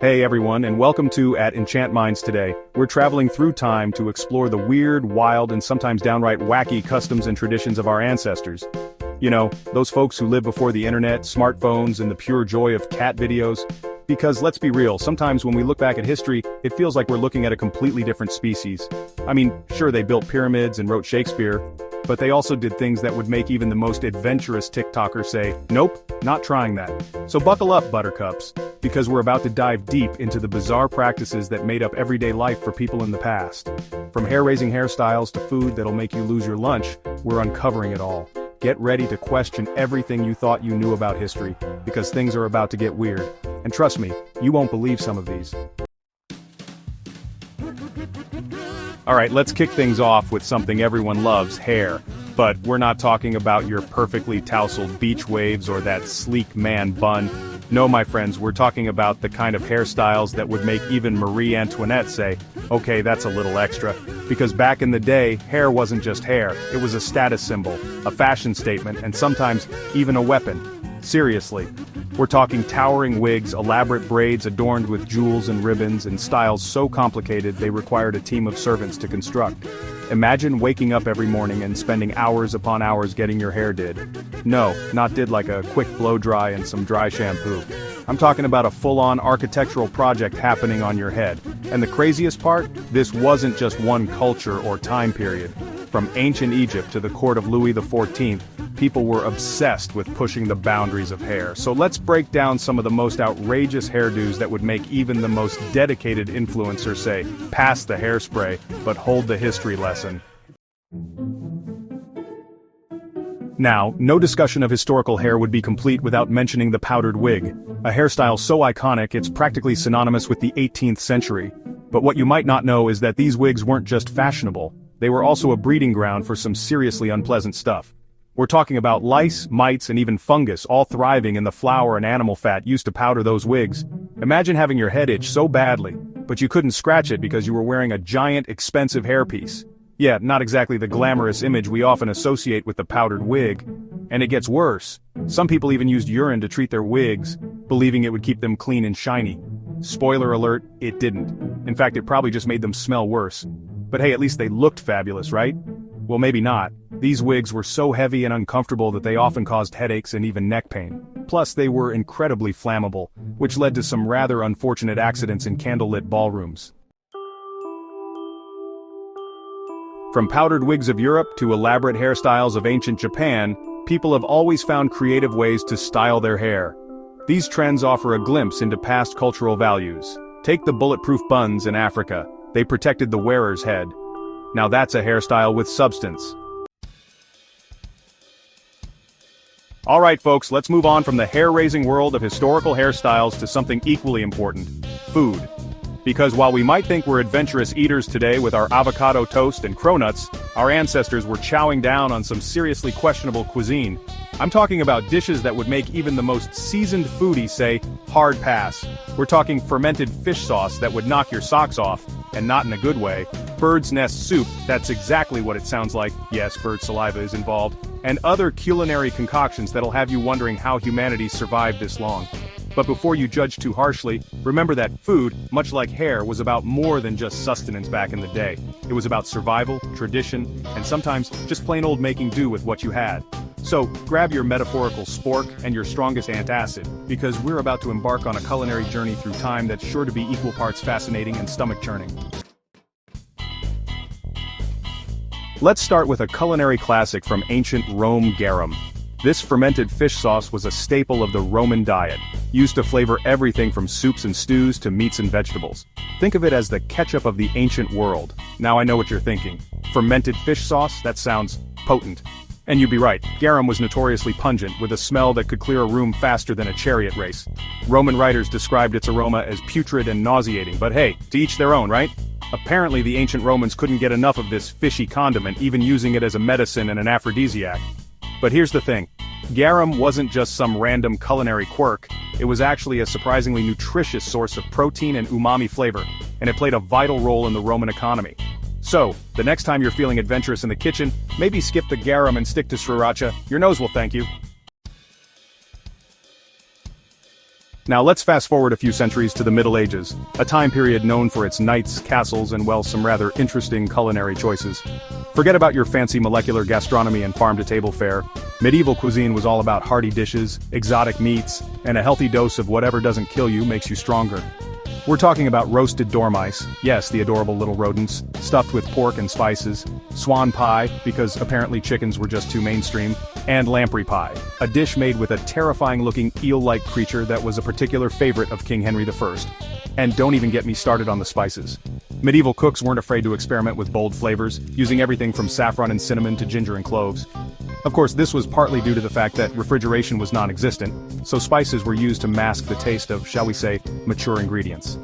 Hey everyone, and welcome to At Enchant Minds today. We're traveling through time to explore the weird, wild, and sometimes downright wacky customs and traditions of our ancestors. You know, those folks who lived before the internet, smartphones, and the pure joy of cat videos. Because let's be real, sometimes when we look back at history, it feels like we're looking at a completely different species. I mean, sure they built pyramids and wrote Shakespeare, but they also did things that would make even the most adventurous TikToker say, nope, not trying that. So buckle up, buttercups, because we're about to dive deep into the bizarre practices that made up everyday life for people in the past. From hair-raising hairstyles to food that'll make you lose your lunch, we're uncovering it all. Get ready to question everything you thought you knew about history, because things are about to get weird. And trust me, you won't believe some of these. Alright, let's kick things off with something everyone loves, hair. But we're not talking about your perfectly tousled beach waves or that sleek man bun. No, my friends, we're talking about the kind of hairstyles that would make even Marie Antoinette say, okay, that's a little extra. Because back in the day, hair wasn't just hair, it was a status symbol, a fashion statement, and sometimes even a weapon. Seriously. We're talking towering wigs, elaborate braids adorned with jewels and ribbons, and styles so complicated they required a team of servants to construct. Imagine waking up every morning and spending hours upon hours getting your hair did. No, not did like a quick blow dry and some dry shampoo. I'm talking about a full-on architectural project happening on your head. And the craziest part? This wasn't just one culture or time period. From ancient Egypt to the court of Louis XIV, people were obsessed with pushing the boundaries of hair. So let's break down some of the most outrageous hairdos that would make even the most dedicated influencer say, pass the hairspray, but hold the history lesson. Now, no discussion of historical hair would be complete without mentioning the powdered wig, a hairstyle so iconic it's practically synonymous with the 18th century. But what you might not know is that these wigs weren't just fashionable, they were also a breeding ground for some seriously unpleasant stuff. We're talking about lice, mites, and even fungus all thriving in the flour and animal fat used to powder those wigs. Imagine having your head itch so badly, but you couldn't scratch it because you were wearing a giant, expensive hairpiece. Yeah, not exactly the glamorous image we often associate with the powdered wig. And it gets worse. Some people even used urine to treat their wigs, believing it would keep them clean and shiny. Spoiler alert, it didn't. In fact, it probably just made them smell worse. But hey, at least they looked fabulous, right? Well, maybe not. These wigs were so heavy and uncomfortable that they often caused headaches and even neck pain. Plus, they were incredibly flammable, which led to some rather unfortunate accidents in candlelit ballrooms. From powdered wigs of Europe to elaborate hairstyles of ancient Japan, people have always found creative ways to style their hair. These trends offer a glimpse into past cultural values. Take the bulletproof buns in Africa. They protected the wearer's head. Now that's a hairstyle with substance. Alright folks, let's move on from the hair-raising world of historical hairstyles to something equally important, food. Because while we might think we're adventurous eaters today with our avocado toast and cronuts, our ancestors were chowing down on some seriously questionable cuisine. I'm talking about dishes that would make even the most seasoned foodie say, hard pass. We're talking fermented fish sauce that would knock your socks off, and not in a good way. Bird's nest soup, that's exactly what it sounds like, yes, bird saliva is involved, and other culinary concoctions that'll have you wondering how humanity survived this long. But before you judge too harshly, remember that food, much like hair, was about more than just sustenance back in the day. It was about survival, tradition, and sometimes just plain old making do with what you had. So, grab your metaphorical spork and your strongest antacid, because we're about to embark on a culinary journey through time that's sure to be equal parts fascinating and stomach-churning. Let's start with a culinary classic from ancient Rome, garum. This fermented fish sauce was a staple of the Roman diet, used to flavor everything from soups and stews to meats and vegetables. Think of it as the ketchup of the ancient world. Now I know what you're thinking. Fermented fish sauce? That sounds potent. And you'd be right, garum was notoriously pungent, with a smell that could clear a room faster than a chariot race. Roman writers described its aroma as putrid and nauseating, but hey, to each their own, right? Apparently the ancient Romans couldn't get enough of this fishy condiment, even using it as a medicine and an aphrodisiac. But here's the thing. Garum wasn't just some random culinary quirk, it was actually a surprisingly nutritious source of protein and umami flavor, and it played a vital role in the Roman economy. So, the next time you're feeling adventurous in the kitchen, maybe skip the garum and stick to sriracha, your nose will thank you. Now let's fast forward a few centuries to the Middle Ages, a time period known for its knights, castles, and well, some rather interesting culinary choices. Forget about your fancy molecular gastronomy and farm-to-table fare. Medieval cuisine was all about hearty dishes, exotic meats, and a healthy dose of whatever doesn't kill you makes you stronger. We're talking about roasted dormice, yes, the adorable little rodents, stuffed with pork and spices, swan pie, because apparently chickens were just too mainstream, and lamprey pie, a dish made with a terrifying-looking eel-like creature that was a particular favorite of King Henry I. And don't even get me started on the spices. Medieval cooks weren't afraid to experiment with bold flavors, using everything from saffron and cinnamon to ginger and cloves. Of course, this was partly due to the fact that refrigeration was non-existent, so spices were used to mask the taste of, shall we say, mature ingredients.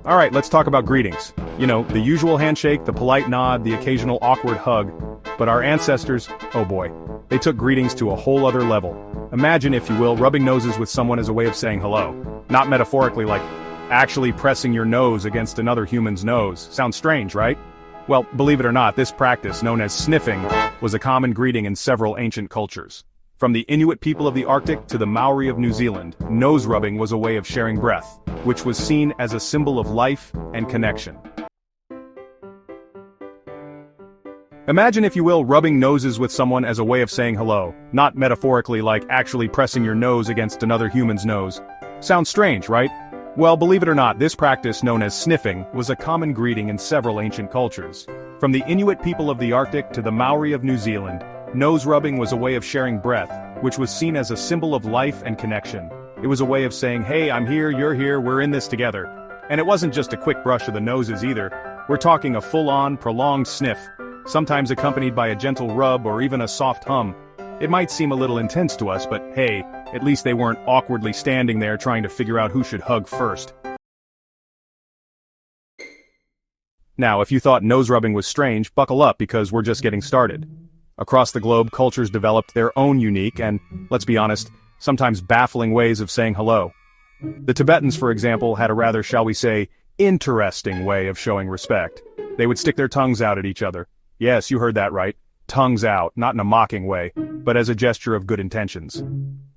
Alright, let's talk about greetings. You know, the usual handshake, the polite nod, the occasional awkward hug. But our ancestors, oh boy, they took greetings to a whole other level. Imagine, if you will, rubbing noses with someone as a way of saying hello. Not metaphorically like actually pressing your nose against another human's nose. Sounds strange, right? Well, believe it or not, this practice, known as sniffing, was a common greeting in several ancient cultures. From the Inuit people of the Arctic to the Maori of New Zealand, nose rubbing was a way of sharing breath, which was seen as a symbol of life and connection. Imagine, if you will, rubbing noses with someone as a way of saying hello, not metaphorically like actually pressing your nose against another human's nose. Sounds strange, right? Well, believe it or not, this practice, known as sniffing, was a common greeting in several ancient cultures. From the Inuit people of the Arctic to the Maori of New Zealand, nose rubbing was a way of sharing breath, which was seen as a symbol of life and connection. It was a way of saying, hey, I'm here, you're here, we're in this together. And it wasn't just a quick brush of the noses either. We're talking a full-on, prolonged sniff, sometimes accompanied by a gentle rub or even a soft hum. It might seem a little intense to us, but hey, at least they weren't awkwardly standing there trying to figure out who should hug first. Now, if you thought nose rubbing was strange, buckle up because we're just getting started. Across the globe, cultures developed their own unique and, let's be honest, sometimes baffling ways of saying hello. The Tibetans, for example, had a rather, shall we say, interesting way of showing respect. They would stick their tongues out at each other. Yes, you heard that right. Tongues out, not in a mocking way, but as a gesture of good intentions.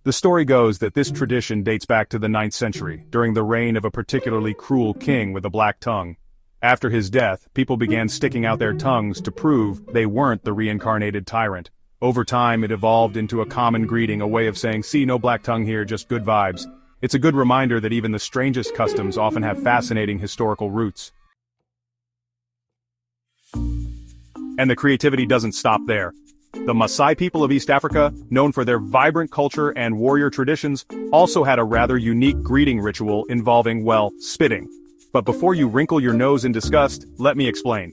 The story goes that this tradition dates back to the 9th century, during the reign of a particularly cruel king with a black tongue. After his death, people began sticking out their tongues to prove they weren't the reincarnated tyrant. Over time, it evolved into a common greeting, a way of saying, see, no black tongue here, just good vibes. It's a good reminder that even the strangest customs often have fascinating historical roots. And the creativity doesn't stop there. The Maasai people of East Africa, known for their vibrant culture and warrior traditions, also had a rather unique greeting ritual involving, well, spitting. But before you wrinkle your nose in disgust, let me explain.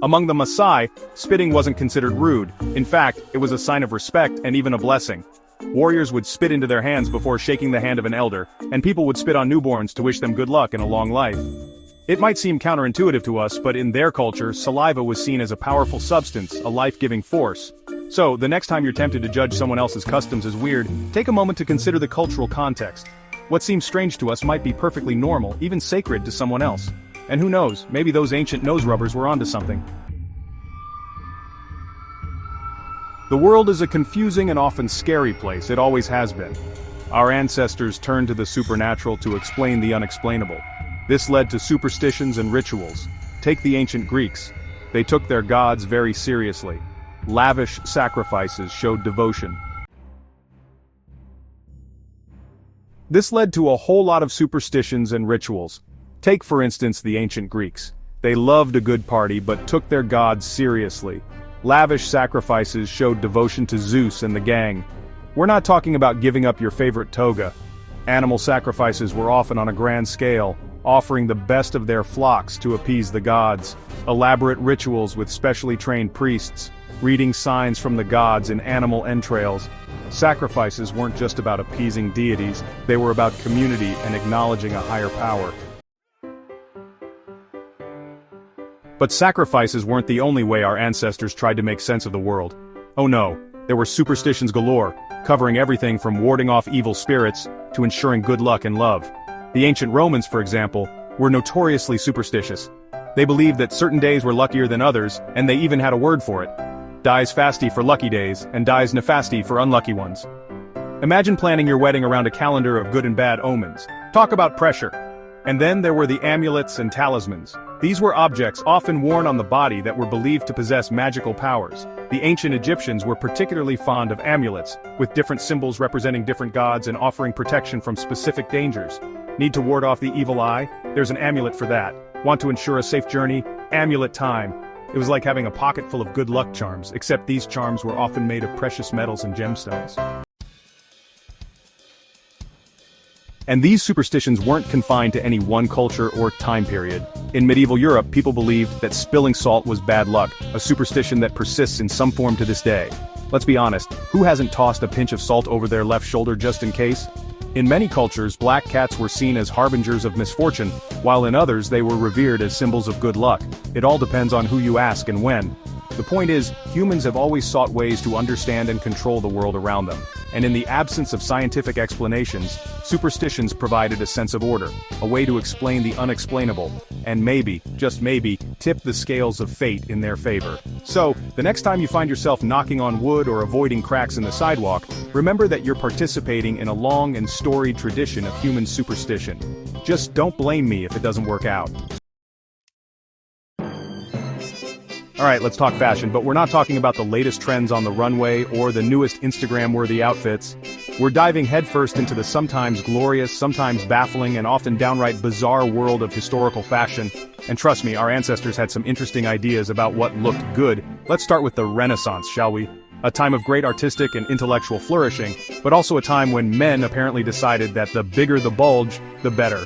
Among the Maasai, spitting wasn't considered rude. In fact, it was a sign of respect and even a blessing. Warriors would spit into their hands before shaking the hand of an elder, and people would spit on newborns to wish them good luck and a long life. It might seem counterintuitive to us, but in their culture, saliva was seen as a powerful substance, a life-giving force. So, the next time you're tempted to judge someone else's customs as weird, take a moment to consider the cultural context. What seems strange to us might be perfectly normal, even sacred to someone else. And who knows, maybe those ancient nose rubbers were onto something. The world is a confusing and often scary place, it always has been. Our ancestors turned to the supernatural to explain the unexplainable. This led to superstitions and rituals. Take the ancient Greeks. They took their gods very seriously. Lavish sacrifices showed devotion. This led to a whole lot of superstitions and rituals. Take, for instance, the ancient Greeks. They loved a good party but took their gods seriously. Lavish sacrifices showed devotion to Zeus and the gang. We're not talking about giving up your favorite toga. Animal sacrifices were often on a grand scale, offering the best of their flocks to appease the gods. Elaborate rituals with specially trained priests, reading signs from the gods in animal entrails. Sacrifices weren't just about appeasing deities, they were about community and acknowledging a higher power. But sacrifices weren't the only way our ancestors tried to make sense of the world. Oh no, there were superstitions galore, covering everything from warding off evil spirits to ensuring good luck and love. The ancient Romans, for example, were notoriously superstitious. They believed that certain days were luckier than others, and they even had a word for it. Dies fasti for lucky days, and dies nefasti for unlucky ones. Imagine planning your wedding around a calendar of good and bad omens. Talk about pressure. And then there were the amulets and talismans. These were objects often worn on the body that were believed to possess magical powers. The ancient Egyptians were particularly fond of amulets, with different symbols representing different gods and offering protection from specific dangers. Need to ward off the evil eye? There's an amulet for that. Want to ensure a safe journey? Amulet time. It was like having a pocket full of good luck charms, except these charms were often made of precious metals and gemstones. And these superstitions weren't confined to any one culture or time period. In medieval Europe, people believed that spilling salt was bad luck, a superstition that persists in some form to this day. Let's be honest, who hasn't tossed a pinch of salt over their left shoulder just in case? In many cultures, black cats were seen as harbingers of misfortune, while in others they were revered as symbols of good luck. It all depends on who you ask and when. The point is, humans have always sought ways to understand and control the world around them. And in the absence of scientific explanations, superstitions provided a sense of order, a way to explain the unexplainable, and maybe, just maybe, tip the scales of fate in their favor. So, the next time you find yourself knocking on wood or avoiding cracks in the sidewalk, remember that you're participating in a long and storied tradition of human superstition. Just don't blame me if it doesn't work out. Alright, let's talk fashion, but we're not talking about the latest trends on the runway or the newest Instagram-worthy outfits. We're diving headfirst into the sometimes glorious, sometimes baffling, and often downright bizarre world of historical fashion. And trust me, our ancestors had some interesting ideas about what looked good. Let's start with the Renaissance, shall we? A time of great artistic and intellectual flourishing, but also a time when men apparently decided that the bigger the bulge, the better.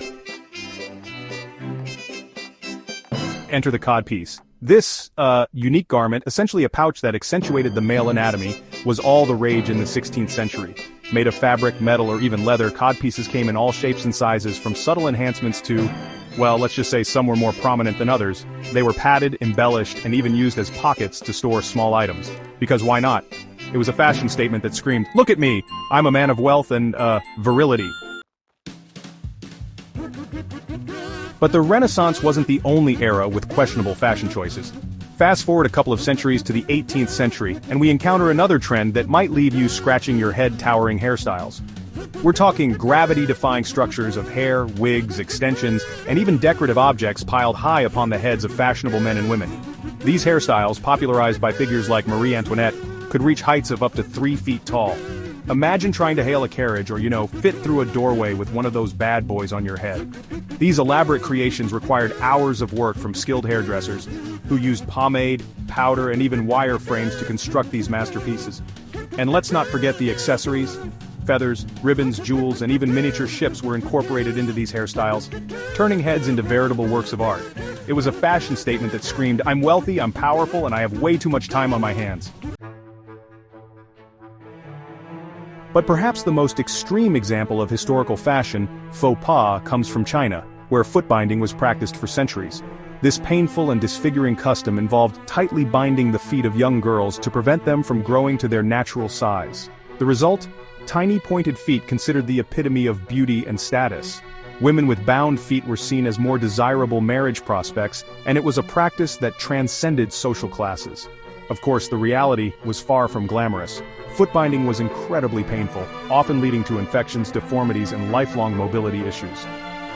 Enter the codpiece. This, unique garment, essentially a pouch that accentuated the male anatomy, was all the rage in the 16th century. Made of fabric, metal, or even leather, codpieces came in all shapes and sizes, from subtle enhancements to, well, let's just say some were more prominent than others. They were padded, embellished, and even used as pockets to store small items. Because why not? It was a fashion statement that screamed, "Look at me! I'm a man of wealth and, virility." But the Renaissance wasn't the only era with questionable fashion choices. Fast forward a couple of centuries to the 18th century, and we encounter another trend that might leave you scratching your head towering hairstyles. We're talking gravity-defying structures of hair, wigs, extensions, and even decorative objects piled high upon the heads of fashionable men and women. These hairstyles, popularized by figures like Marie Antoinette, could reach heights of up to 3 feet tall. Imagine trying to hail a carriage or, fit through a doorway with one of those bad boys on your head. These elaborate creations required hours of work from skilled hairdressers, who used pomade, powder, and even wire frames to construct these masterpieces. And let's not forget the accessories. Feathers, ribbons, jewels, and even miniature ships were incorporated into these hairstyles, turning heads into veritable works of art. It was a fashion statement that screamed, "I'm wealthy, I'm powerful, and I have way too much time on my hands." But perhaps the most extreme example of historical fashion, faux pas, comes from China, where foot binding was practiced for centuries. This painful and disfiguring custom involved tightly binding the feet of young girls to prevent them from growing to their natural size. The result? Tiny pointed feet considered the epitome of beauty and status. Women with bound feet were seen as more desirable marriage prospects, and it was a practice that transcended social classes. Of course, the reality was far from glamorous. Foot binding was incredibly painful, often leading to infections, deformities, and lifelong mobility issues.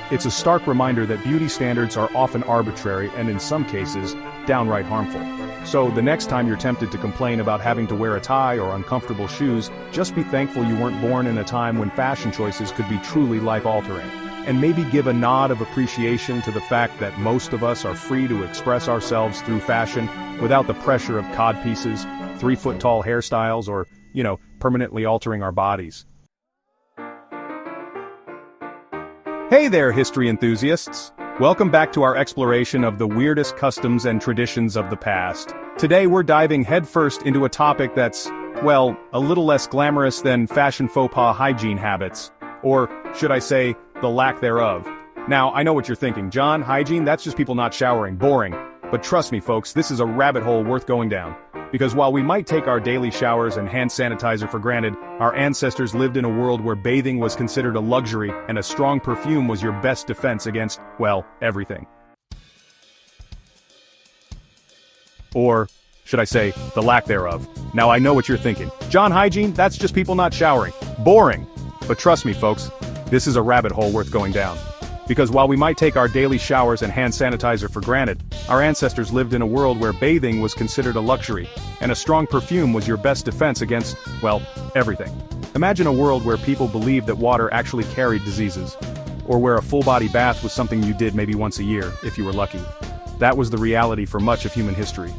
It's a stark reminder that beauty standards are often arbitrary and, in some cases, downright harmful. So, the next time you're tempted to complain about having to wear a tie or uncomfortable shoes, just be thankful you weren't born in a time when fashion choices could be truly life-altering. And maybe give a nod of appreciation to the fact that most of us are free to express ourselves through fashion without the pressure of codpieces, 3-foot-tall hairstyles, or, permanently altering our bodies. Hey there, history enthusiasts! Welcome back to our exploration of the weirdest customs and traditions of the past. Today we're diving headfirst into a topic that's, well, a little less glamorous than fashion faux pas hygiene habits. Or, should I say, the lack thereof. Now, I know what you're thinking, John, hygiene, that's just people not showering, boring. But trust me folks, this is a rabbit hole worth going down. Because while we might take our daily showers and hand sanitizer for granted, our ancestors lived in a world where bathing was considered a luxury and a strong perfume was your best defense against, well, everything. Or, should I say, the lack thereof. Now I know what you're thinking. John, hygiene? That's just people not showering. Boring. But trust me folks, this is a rabbit hole worth going down. Because while we might take our daily showers and hand sanitizer for granted, our ancestors lived in a world where bathing was considered a luxury, and a strong perfume was your best defense against, well, everything. Imagine a world where people believed that water actually carried diseases, or where a full-body bath was something you did maybe once a year, if you were lucky. That was the reality for much of human history.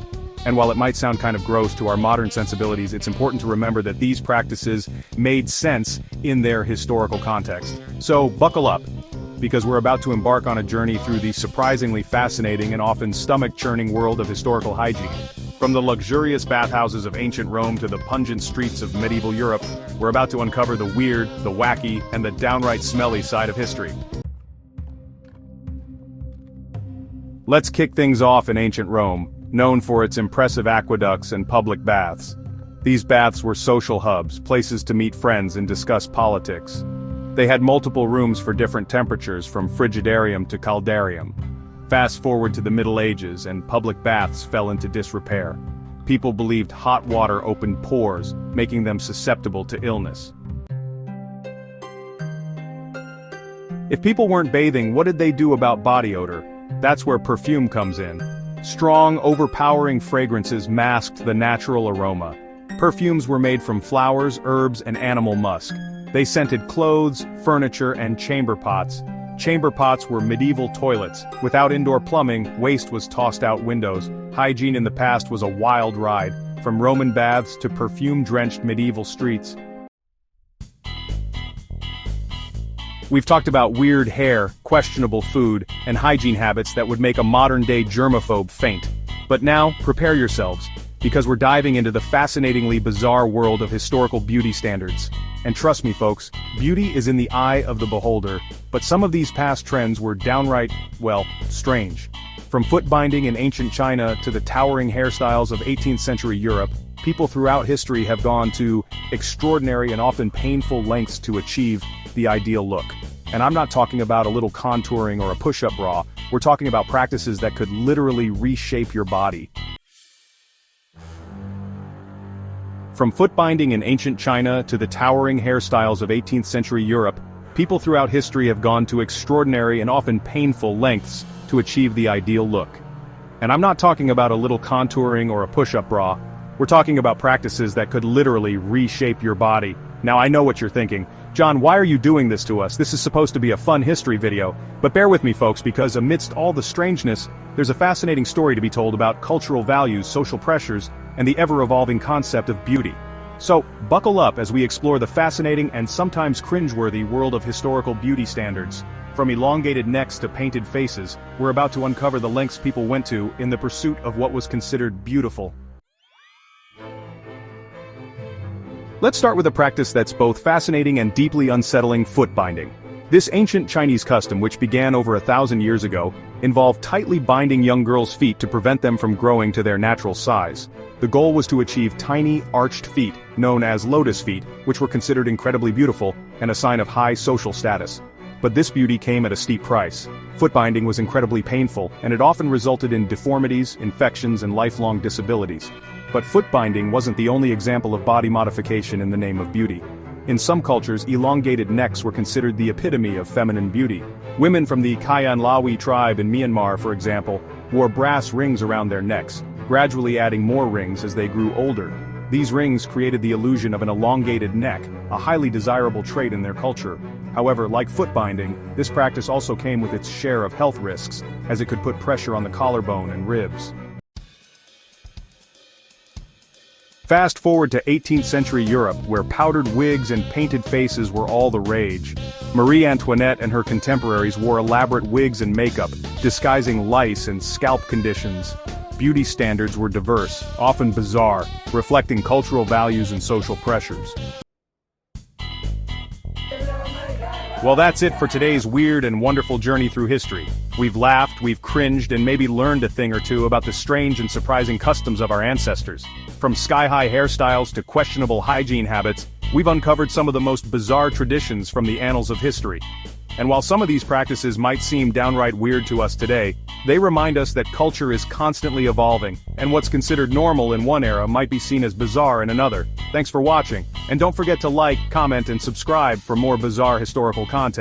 And while it might sound kind of gross to our modern sensibilities, it's important to remember that these practices made sense in their historical context. So, buckle up, because we're about to embark on a journey through the surprisingly fascinating and often stomach-churning world of historical hygiene. From the luxurious bathhouses of ancient Rome to the pungent streets of medieval Europe, we're about to uncover the weird, the wacky, and the downright smelly side of history. Let's kick things off in ancient Rome, known for its impressive aqueducts and public baths. These baths were social hubs, places to meet friends and discuss politics. They had multiple rooms for different temperatures, from frigidarium to caldarium. Fast forward to the Middle Ages, and public baths fell into disrepair. People believed hot water opened pores, making them susceptible to illness. If people weren't bathing, what did they do about body odor? That's where perfume comes in. Strong, overpowering fragrances masked the natural aroma. Perfumes were made from flowers, herbs, and animal musk. They scented clothes, furniture, and chamber pots. Chamber pots were medieval toilets. Without indoor plumbing, waste was tossed out windows. Hygiene in the past was a wild ride, from Roman baths to perfume-drenched medieval streets. We've talked about weird hair, questionable food, and hygiene habits that would make a modern-day germaphobe faint. But now, prepare yourselves, because we're diving into the fascinatingly bizarre world of historical beauty standards. And trust me folks, beauty is in the eye of the beholder, but some of these past trends were downright, well, strange. From foot binding in ancient China to the towering hairstyles of 18th century Europe, people throughout history have gone to extraordinary and often painful lengths to achieve the ideal look. And I'm not talking about a little contouring or a push-up bra, we're talking about practices that could literally reshape your body. From foot binding in ancient China to the towering hairstyles of 18th century Europe, people throughout history have gone to extraordinary and often painful lengths to achieve the ideal look. And I'm not talking about a little contouring or a push-up bra, we're talking about practices that could literally reshape your body. Now I know what you're thinking. John, why are you doing this to us? This is supposed to be a fun history video. But bear with me folks, because amidst all the strangeness, there's a fascinating story to be told about cultural values, social pressures, and the ever-evolving concept of beauty. So, buckle up as we explore the fascinating and sometimes cringeworthy world of historical beauty standards. From elongated necks to painted faces, we're about to uncover the lengths people went to in the pursuit of what was considered beautiful. Let's start with a practice that's both fascinating and deeply unsettling: foot binding. This ancient Chinese custom, which began over 1,000 years ago, involved tightly binding young girls' feet to prevent them from growing to their natural size. The goal was to achieve tiny, arched feet, known as lotus feet, which were considered incredibly beautiful and a sign of high social status. But this beauty came at a steep price. Foot binding was incredibly painful, and it often resulted in deformities, infections, and lifelong disabilities. But foot binding wasn't the only example of body modification in the name of beauty. In some cultures, elongated necks were considered the epitome of feminine beauty. Women from the Kayan-Lawi tribe in Myanmar, for example, wore brass rings around their necks, gradually adding more rings as they grew older. These rings created the illusion of an elongated neck, a highly desirable trait in their culture. However, like foot binding, this practice also came with its share of health risks, as it could put pressure on the collarbone and ribs. Fast forward to 18th century Europe, where powdered wigs and painted faces were all the rage. Marie Antoinette and her contemporaries wore elaborate wigs and makeup, disguising lice and scalp conditions. Beauty standards were diverse, often bizarre, reflecting cultural values and social pressures. Well, that's it for today's weird and wonderful journey through history. We've laughed, we've cringed, and maybe learned a thing or two about the strange and surprising customs of our ancestors. From sky-high hairstyles to questionable hygiene habits, we've uncovered some of the most bizarre traditions from the annals of history. And while some of these practices might seem downright weird to us today, they remind us that culture is constantly evolving, and what's considered normal in one era might be seen as bizarre in another. Thanks for watching, and don't forget to like, comment, and subscribe for more bizarre historical content.